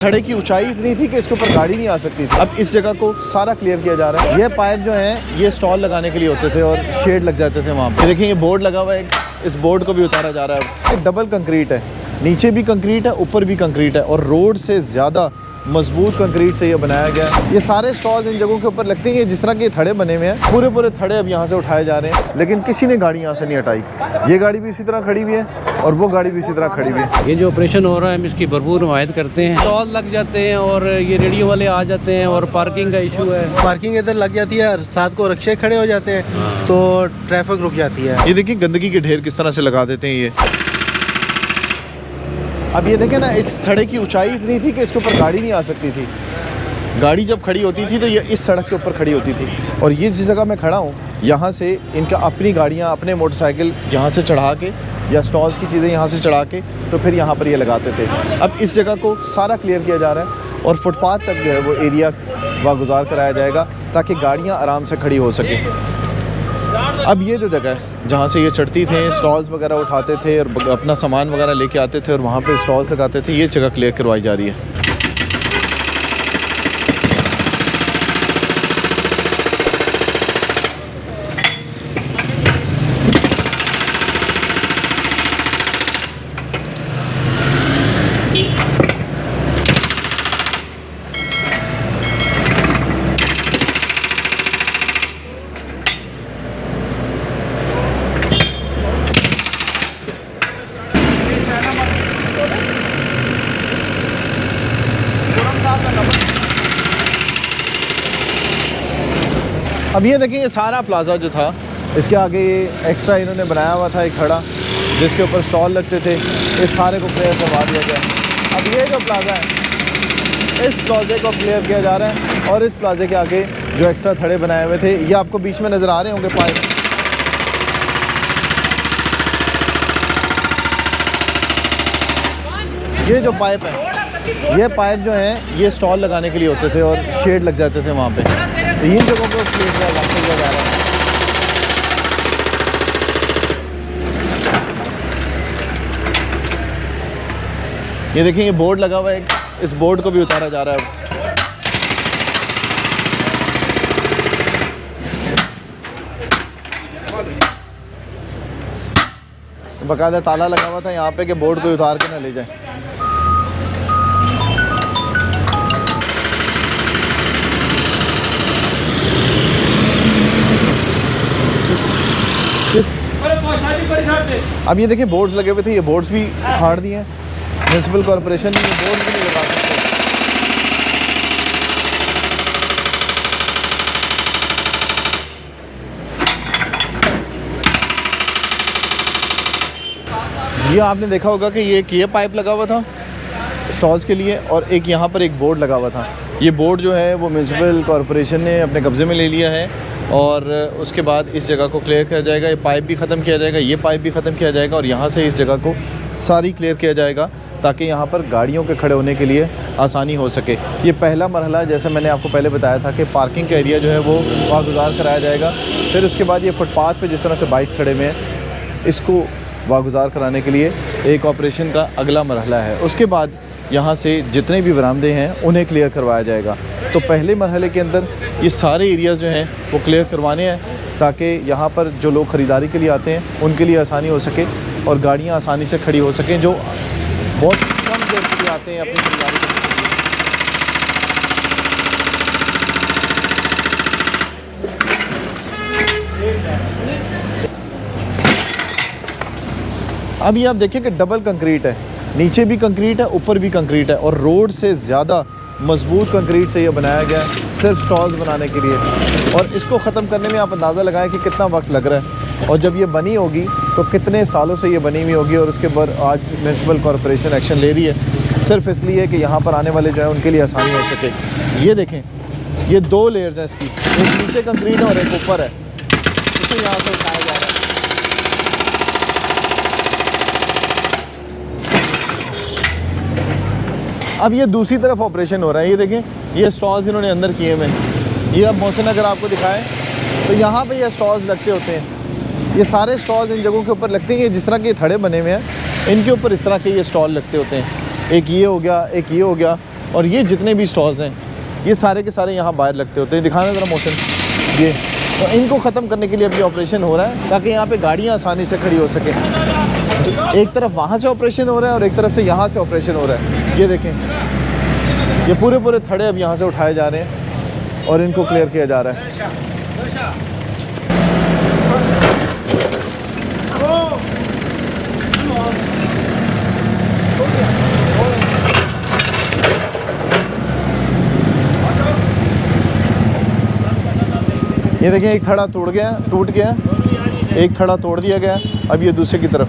खड़े की ऊंचाई इतनी थी कि इसके ऊपर गाड़ी नहीं आ सकती थी। अब इस जगह को सारा क्लियर किया जा रहा है। ये पाइप जो हैं ये स्टॉल लगाने के लिए होते थे और शेड लग जाते थे वहाँ पे। देखिए ये बोर्ड लगा हुआ है, इस बोर्ड को भी उतारा जा रहा है। एक डबल कंक्रीट है, नीचे भी कंक्रीट है, ऊपर भी कंक्रीट है और रोड से ज़्यादा मजबूत कंक्रीट से ये बनाया गया है। ये सारे स्टॉल्स इन जगहों के ऊपर लगते हैं। जिस तरह के थड़े बने हुए हैं, पूरे पूरे थड़े अब यहाँ से उठाए जा रहे हैं, लेकिन किसी ने गाड़ी यहाँ से नहीं हटाई। ये गाड़ी भी इसी तरह खड़ी हुई है और वो गाड़ी भी इसी तरह खड़ी हुई है। ये जो ऑपरेशन हो रहा है हम इसकी भरपूर हिमायत करते हैं। स्टॉल लग जाते हैं और ये रेडियो वाले आ जाते हैं और पार्किंग का इशू है। पार्किंग इधर लग जाती है, साथ को रिक्शे खड़े हो जाते हैं तो ट्रैफिक रुक जाती है। ये देखिए गंदगी के ढेर किस तरह से लगा देते हैं ये। अब ये देखें ना, इस सड़क की ऊंचाई इतनी थी कि इसके ऊपर गाड़ी नहीं आ सकती थी। गाड़ी जब खड़ी होती थी तो ये इस सड़क के ऊपर खड़ी होती थी। और ये जिस जगह मैं खड़ा हूँ यहाँ से इनका अपनी गाड़ियाँ, अपने मोटरसाइकिल यहाँ से चढ़ा के या स्टॉल्स की चीज़ें यहाँ से चढ़ा के तो फिर यहाँ पर ये लगाते थे। अब इस जगह को सारा क्लियर किया जा रहा है और फुटपाथ तक जो है वो एरिया वागुजार कराया जाएगा ताकि गाड़ियाँ आराम से खड़ी हो सकें। अब ये जो जगह है जहाँ से ये चढ़ती थे, स्टॉल्स वगैरह उठाते थे और अपना सामान वगैरह लेके आते थे और वहाँ पे स्टॉल्स लगाते थे, ये जगह क्लियर करवाई जा रही है। अब ये देखिए, ये सारा प्लाज़ा जो था इसके आगे ये एक्स्ट्रा इन्होंने बनाया हुआ था एक खड़ा जिसके ऊपर स्टॉल लगते थे, इस सारे को क्लियर करवा दिया गया। अब ये जो प्लाज़ा है इस प्लाज़े को क्लियर किया जा रहा है और इस प्लाज़े के आगे जो एक्स्ट्रा थड़े बनाए हुए थे ये आपको बीच में नज़र आ रहे होंगे पाइप। ये जो पाइप है, ये पाइप जो है ये स्टॉल लगाने के लिए होते थे और शेड लग जाते थे वहाँ पे। तो इन जगहों को क्लियर किया जा रहा है। ये देखिए ये बोर्ड लगा हुआ है, इस बोर्ड को भी उतारा जा रहा है। बाकायदा ताला लगा हुआ था यहाँ पे कि बोर्ड को उतार के ना ले जाए। अब ये देखिए बोर्ड्स लगे हुए थे, ये बोर्ड्स भी उखाड़ दिए हैं। म्यूनसिपल कॉरपोरेशन ने ये बोर्ड भी नहीं लगा सकते। ये आपने देखा होगा कि ये पाइप लगा हुआ था स्टॉल्स के लिए और एक यहाँ पर एक बोर्ड लगा हुआ था। ये बोर्ड जो है वो म्यूनसिपल कॉरपोरेशन ने अपने कब्ज़े में ले लिया है और उसके बाद इस जगह को क्लियर किया जाएगा। ये पाइप भी ख़त्म किया जाएगा, ये पाइप भी ख़त्म किया जाएगा और यहाँ से इस जगह को सारी क्लियर किया जाएगा ताकि यहाँ पर गाड़ियों के खड़े होने के लिए आसानी हो सके। ये पहला मरहला, जैसे मैंने आपको पहले बताया था कि पार्किंग का एरिया जो है वो वागुजार कराया जाएगा। फिर उसके बाद ये फुटपाथ पे जिस तरह से बाइक्स खड़े हुए हैं इसको वागुजार कराने के लिए एक ऑपरेशन का अगला मरहला है। उसके बाद यहाँ से जितने भी बरामदे हैं उन्हें क्लियर करवाया जाएगा। तो पहले मरहले के अंदर ये सारे एरियाज़ जो हैं वो क्लियर करवाने हैं ताकि यहाँ पर जो लोग ख़रीदारी के लिए आते हैं उनके लिए आसानी हो सके और गाड़ियाँ आसानी से खड़ी हो सकें जो बहुत कम देर के लिए आते हैं अपनी खरीदारी करने के लिए। अब ये आप देखिए कि डबल कंक्रीट है, नीचे भी कंक्रीट है, ऊपर भी कंक्रीट है और रोड से ज़्यादा मजबूत कंक्रीट से ये बनाया गया है सिर्फ स्टॉल्स बनाने के लिए। और इसको ख़त्म करने में आप अंदाज़ा लगाएं कि कितना वक्त लग रहा है और जब ये बनी होगी तो कितने सालों से ये बनी हुई होगी। और उसके बाद आज म्यूनसिपल कॉरपोरेशन एक्शन ले रही है सिर्फ इसलिए कि यहाँ पर आने वाले जो है उनके लिए आसानी हो सके। ये देखें, ये 2 लेयर्स हैं इसकी, एक नीचे कंक्रीट है और एक ऊपर है, इसे यहाँ से उठाया जा रहा है। अब ये दूसरी तरफ ऑपरेशन हो रहा है। ये देखें, ये स्टॉल्स इन्होंने अंदर किए हुए हैं। ये अब मोहसिन अगर आपको दिखाएं तो यहाँ पे ये स्टॉल्स लगते होते हैं। ये सारे स्टॉल्स इन जगहों के ऊपर लगते हैं। जिस तरह के थड़े बने हुए हैं इनके ऊपर इस तरह के ये स्टॉल लगते होते हैं। एक ये हो गया, एक ये हो गया और ये जितने भी स्टॉल्स हैं ये सारे के सारे यहाँ बाहर लगते होते हैं। दिखाना ज़रा मोहसिन, ये तो इनको ख़त्म करने के लिए अभी ऑपरेशन हो रहा है ताकि यहाँ पे गाड़ियाँ आसानी से खड़ी हो सकें। एक तरफ वहाँ से ऑपरेशन हो रहा है और एक तरफ से यहाँ से ऑपरेशन हो रहा है। ये देखें, ये पूरे पूरे थड़े अब यहाँ से उठाए जा रहे हैं और इनको क्लियर किया जा रहा है। ये देखें, एक थड़ा टूट गया, एक थड़ा तोड़ दिया गया, अब ये दूसरे की तरफ।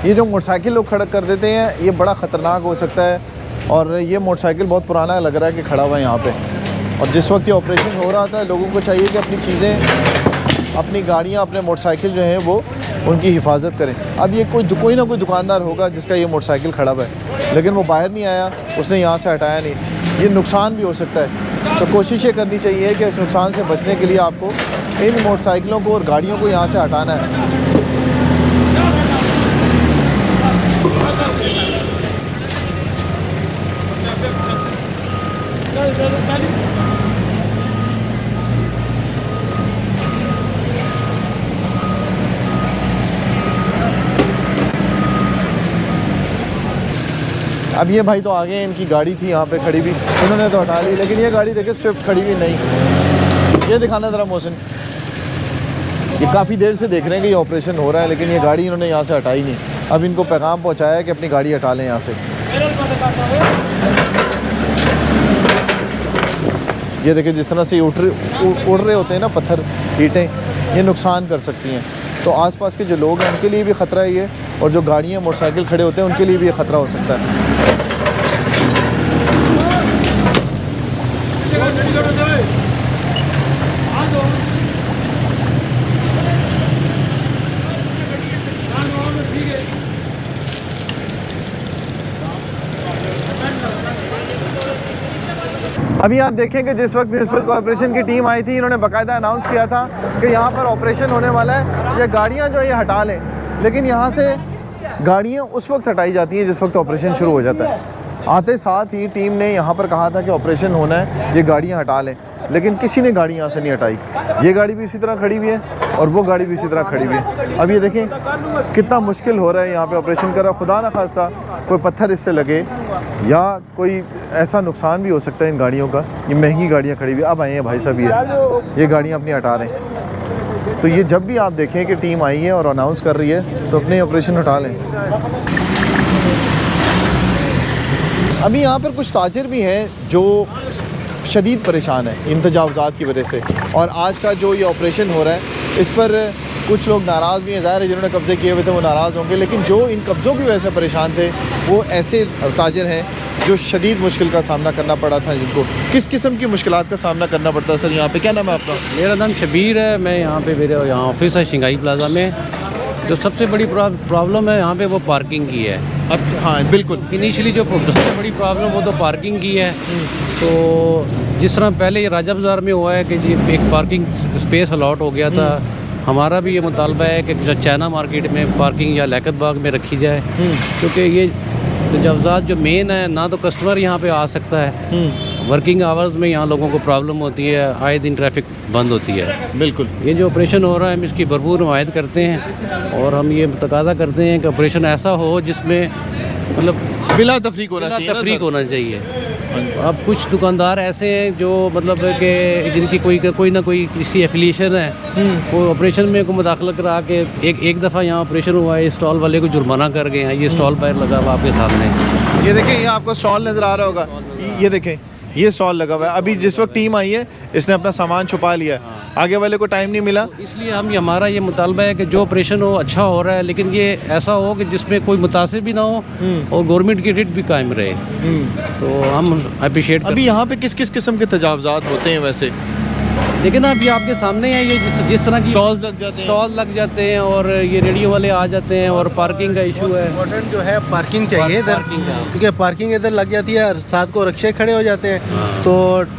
ये जो मोटरसाइकिल लोग खड़ा कर देते हैं ये बड़ा ख़तरनाक हो सकता है, और ये मोटरसाइकिल बहुत पुराना लग रहा है कि खड़ा हुआ है यहाँ पे। और जिस वक्त ये ऑपरेशन हो रहा था लोगों को चाहिए कि अपनी चीज़ें, अपनी गाड़ियाँ, अपने मोटरसाइकिल जो हैं वो उनकी हिफाजत करें। अब ये कोई ना कोई दुकानदार होगा जिसका ये मोटरसाइकिल खड़ा हुआ है, लेकिन वो बाहर नहीं आया, उसने यहाँ से हटाया नहीं, ये नुकसान भी हो सकता है। तो कोशिश ये करनी चाहिए कि इस नुकसान से बचने के लिए आपको इन मोटरसाइकिलों को और गाड़ियों को यहाँ से हटाना है। अब ये भाई तो आगे, इनकी गाड़ी थी यहाँ पे खड़ी भी, इन्होंने तो हटा ली, लेकिन ये गाड़ी देखे स्विफ्ट खड़ी हुई नहीं। ये दिखाना ज़रा मोहसिन, ये काफ़ी देर से देख रहे हैं कि ये ऑपरेशन हो रहा है, लेकिन ये गाड़ी इन्होंने यहाँ से हटाई नहीं। अब इनको पैगाम पहुँचाया है कि अपनी गाड़ी हटा लें यहाँ से। ये देखें जिस तरह से ये उड़ रहे होते हैं ना पत्थर, ईंटें, ये नुकसान कर सकती हैं। तो आसपास के जो लोग हैं उनके लिए भी ख़तरा है ये, और जो गाड़ियाँ मोटरसाइकिल खड़े होते हैं उनके लिए भी ये ख़तरा हो सकता है। अभी आप देखें कि जिस वक्त म्यूनसिपल कॉर्पोरेशन की टीम आई थी, इन्होंने बाकायदा अनाउंस किया था कि यहाँ पर ऑपरेशन होने वाला है, ये गाड़ियाँ जो ये हटा लें, लेकिन यहाँ से गाड़ियाँ उस वक्त हटाई जाती हैं जिस वक्त ऑपरेशन शुरू हो जाता है। आते साथ ही टीम ने यहाँ पर कहा था कि ऑपरेशन होना है, ये गाड़ियाँ हटा लें, लेकिन किसी ने गाड़ी यहाँ से नहीं हटाई। ये गाड़ी भी इसी तरह खड़ी हुई है और वो गाड़ी भी इसी तरह खड़ी हुई है। अब ये देखें कितना मुश्किल हो रहा है यहाँ पे ऑपरेशन कर रहा। खुदा ना खास्ता कोई पत्थर इससे लगे या कोई ऐसा नुकसान भी हो सकता है इन गाड़ियों का। ये महंगी गाड़ियाँ खड़ी हुई, अब आए हैं भाई साहब, ये गाड़ियाँ अपनी हटा रहे हैं। तो ये जब भी आप देखें कि टीम आई है और अनाउंस कर रही है तो अपने ऑपरेशन हटा लें। अभी यहाँ पर कुछ ताजिर भी हैं जो शदीद परेशान है इन तजावुज़ात की वजह से, और आज का जो ये ऑपरेशन हो रहा है इस पर कुछ लोग नाराज़ भी हैं। ज़ाहिर है जिन्होंने कब्ज़े किए हुए थे वो नाराज़ होंगे, लेकिन जो इन कब्ज़ों की वजह से परेशान थे वो ऐसे ताजिर हैं जो शदीद मुश्किल का सामना करना पड़ा था। जिनको किस किस्म की मुश्किलात का सामना करना पड़ता है सर यहाँ पे? क्या नाम है आपका? मेरा नाम शबीर है। मैं यहाँ पे, मेरे यहाँ ऑफिस है शंघाई प्लाजा में। जो सबसे बड़ी प्रॉब्लम है यहाँ पे वो पार्किंग की है। अच्छा, हाँ बिल्कुल। इनिशियली जो सबसे बड़ी प्रॉब्लम वो तो पार्किंग की है। तो जिस तरह पहले ये राजा बाज़ार में हुआ है कि जी एक पार्किंग स्पेस अलॉट हो गया था, हमारा भी ये मुतालबा है कि चाइना मार्केट में पार्किंग या लियाकत बाग में रखी जाए, क्योंकि ये तजावुज़ात जो मेन है ना तो कस्टमर यहाँ पे आ सकता है, वर्किंग आवर्स में यहाँ लोगों को प्रॉब्लम होती है, आए दिन ट्रैफिक बंद होती है। बिल्कुल। ये जो ऑपरेशन हो रहा है हम इसकी भरपूर हिमायत करते हैं और हम ये तकाज़ा करते हैं कि ऑपरेशन ऐसा हो जिसमें मतलब बिला तफरीक होना चाहिए। अब कुछ दुकानदार ऐसे हैं जो मतलब कि जिनकी कोई ना कोई किसी एफिलिएशन है, वो ऑपरेशन में को मुदाखलत करा के एक दफ़ा यहाँ ऑपरेशन हुआ है, स्टॉल वाले को जुर्माना कर गए हैं। ये स्टॉल बाहर लगा हुआ आपके सामने, ये देखें, ये आपको स्टॉल नज़र आ रहा होगा, ये देखें ये स्टॉल लगा हुआ है। अभी जिस वक्त टीम आई है इसने अपना सामान छुपा लिया है, आगे वाले को टाइम नहीं मिला। तो इसलिए हमारा ये मुतालबा है कि जो ऑपरेशन हो अच्छा हो रहा है, लेकिन ये ऐसा हो कि जिसमें कोई मुतासिर भी ना हो और गवर्नमेंट की रेट भी कायम रहे, तो हम अप्रिशिएट। अभी यहाँ पे किस किस किस्म के तजावज़ात होते हैं वैसे? लेकिन अभी आपके सामने है ये जिस तरह की स्टॉल्स लग जाते हैं, स्टॉल लग जाते हैं और ये रेडियो वाले आ जाते हैं और पार्किंग का इशू है। इम्पोर्टेंट जो है पार्किंग चाहिए इधर, पार्किंग का। क्योंकि पार्किंग इधर लग जाती है, साथ को रिक्शे खड़े हो जाते हैं तो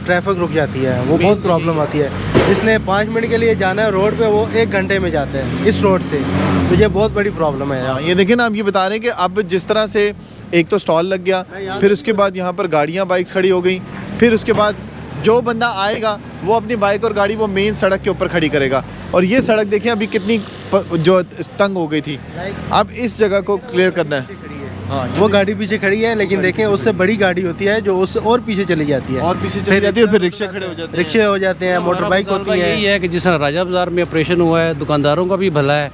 ट्रैफिक रुक जाती है, वो बहुत प्रॉब्लम आती है। जिसने 5 मिनट के लिए जाना है रोड पे वो 1 घंटे में जाते हैं इस रोड से, तो ये बहुत बड़ी प्रॉब्लम है। हाँ, ये देखिए ना, आप ये बता रहे हैं कि अब जिस तरह से एक तो स्टॉल लग गया, फिर उसके बाद यहाँ पर गाड़ियाँ बाइक्स खड़ी हो गई, फिर उसके बाद जो बंदा आएगा वो अपनी बाइक और गाड़ी वो मेन सड़क के ऊपर खड़ी करेगा, और ये सड़क देखिए अभी कितनी जो तंग हो गई थी। अब इस जगह को क्लियर करना है। हाँ, वो गाड़ी पीछे खड़ी है, लेकिन देखें उससे बड़ी गाड़ी होती है जो उससे और पीछे चली जाती है, और पीछे चली जाती है, और फिर रिक्शे खड़े हो जाते हैं, रिक्शे हो जाते हैं, मोटर बाइक होती है। यही है कि जिस तरह राजा बाजार में ऑपरेशन हुआ है, दुकानदारों का भी भला है,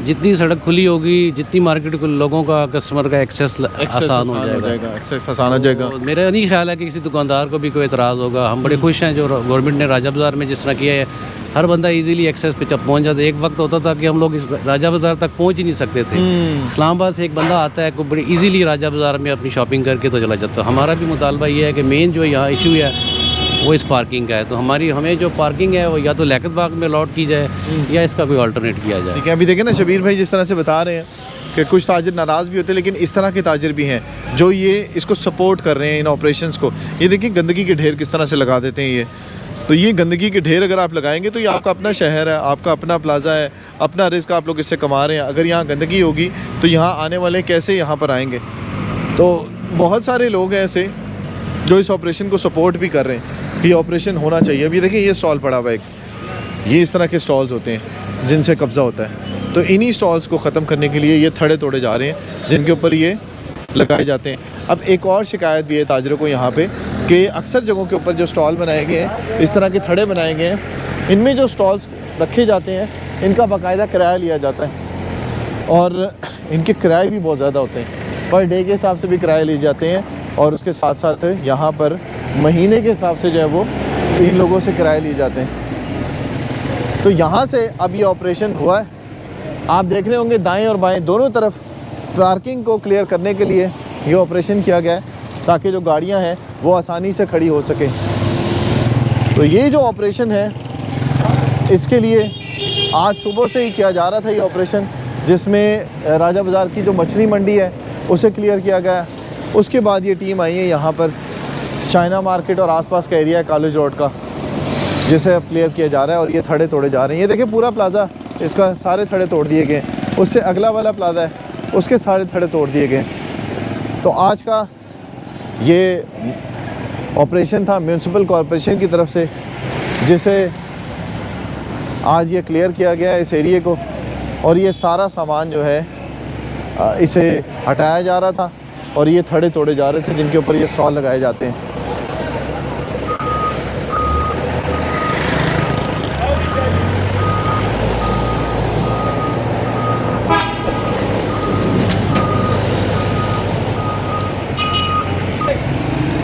जितनी सड़क खुली होगी, जितनी मार्केट को लोगों का कस्टमर का एक्सेस आसान हो जाएगा, एक्सेस आसान हो जाएगा। तो मेरा नहीं ख्याल है कि किसी दुकानदार को भी कोई एतराज़ होगा। हम बड़े खुश हैं जो गवर्नमेंट ने राजा बाजार में जिस तरह किया है, हर बंदा इजीली एक्सेस पे पहुंच जाता है। एक वक्त होता था कि हम लोग इस राजा बाजार तक पहुंच ही नहीं सकते थे। इस्लामाबाद से एक बंदा आता है को बड़ी इजीली राजा बाजार में अपनी शॉपिंग करके तो चला जाता है। हमारा भी मुतालबा ये है कि मेन जो यहाँ इशू है वो इस पार्किंग का है, तो हमें जो पार्किंग है वो या तो लियाकत बाग में अलॉट की जाए या इसका कोई अल्टरनेट किया जाए। ठीक है, अभी देखें ना शबीर भाई जिस तरह से बता रहे हैं कि कुछ ताजिर नाराज़ भी होते हैं, लेकिन इस तरह के ताजिर भी हैं जो ये इसको सपोर्ट कर रहे हैं, इन ऑपरेशंस को। ये देखिए गंदगी के ढेर किस तरह से लगा देते हैं ये, तो ये गंदगी के ढेर अगर आप लगाएंगे तो ये आपका अपना शहर है, आपका अपना प्लाजा है, अपना रिस्क आप लोग इससे कमा रहे हैं। अगर यहाँ गंदगी होगी तो यहाँ आने वाले कैसे यहाँ पर आएंगे? तो बहुत सारे लोग हैं ऐसे जो इस ऑपरेशन को सपोर्ट भी कर रहे हैं कि ये ऑपरेशन होना चाहिए। अभी देखिए ये स्टॉल पड़ा हुआ है, ये इस तरह के स्टॉल्स होते हैं जिनसे कब्ज़ा होता है, तो इन्हीं स्टॉल्स को ख़त्म करने के लिए ये थड़े तोड़े जा रहे हैं जिनके ऊपर ये लगाए जाते हैं। अब एक और शिकायत भी है ताजरों को यहाँ पे कि अक्सर जगहों के ऊपर जो स्टॉल बनाए गए हैं, इस तरह के थड़े बनाए गए हैं, इनमें जो स्टॉल्स रखे जाते हैं इनका बाकायदा किराया लिया जाता है, और इनके किराए भी बहुत ज़्यादा होते हैं, पर डे के हिसाब से भी किराए लिए जाते हैं, और उसके साथ साथ यहाँ पर महीने के हिसाब से जो है वो इन लोगों से किराए लिए जाते हैं। तो यहाँ से अब ये ऑपरेशन हुआ है, आप देख रहे होंगे दाएं और बाएं दोनों तरफ पार्किंग को क्लियर करने के लिए ये ऑपरेशन किया गया है ताकि जो गाड़ियाँ हैं वो आसानी से खड़ी हो सकें। तो ये जो ऑपरेशन है इसके लिए आज सुबह से ही किया जा रहा था ये ऑपरेशन, जिसमें राजा बाज़ार की जो मछली मंडी है उसे क्लियर किया गया। उसके बाद ये टीम आई है यहाँ पर चाइना मार्केट और आसपास का एरिया है कॉलेज रोड का, जिसे अब क्लियर किया जा रहा है, और ये थड़े तोड़े जा रहे हैं। ये देखिए पूरा प्लाज़ा, इसका सारे थड़े तोड़ दिए गए, उससे अगला वाला प्लाज़ा है उसके सारे थड़े तोड़ दिए गए। तो आज का ये ऑपरेशन था म्यूनसिपल कॉरपोरेशन की तरफ से, जिसे आज ये क्लियर किया गया है इस एरिए को, और ये सारा सामान जो है इसे हटाया जा रहा था और ये थड़े तोड़े जा रहे थे जिनके ऊपर ये स्टॉल लगाए जाते हैं।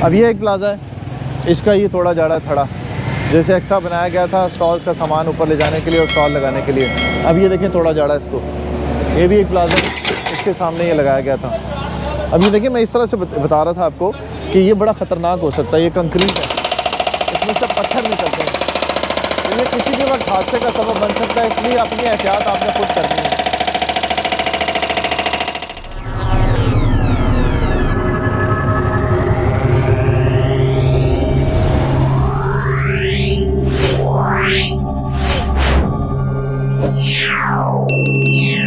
अब ये एक प्लाज़ा है, इसका ये तोड़ा जा रहा है थड़ा, जैसे एक्स्ट्रा बनाया गया था स्टॉल्स का सामान ऊपर ले जाने के लिए और स्टॉल लगाने के लिए। अब ये देखें तोड़ा जा रहा है इसको, ये भी एक प्लाज़ा है, इसके सामने ये लगाया गया था। अब ये देखिए मैं इस तरह से बता रहा था आपको कि ये बड़ा ख़तरनाक हो सकता है, ये कंक्रीट है, इसमें से पत्थर निकलते हैं, तो ये किसी भी वक्त हादसे का सबब बन सकता है, इसलिए अपनी एहतियात आपने खुद करनी है। Yeah.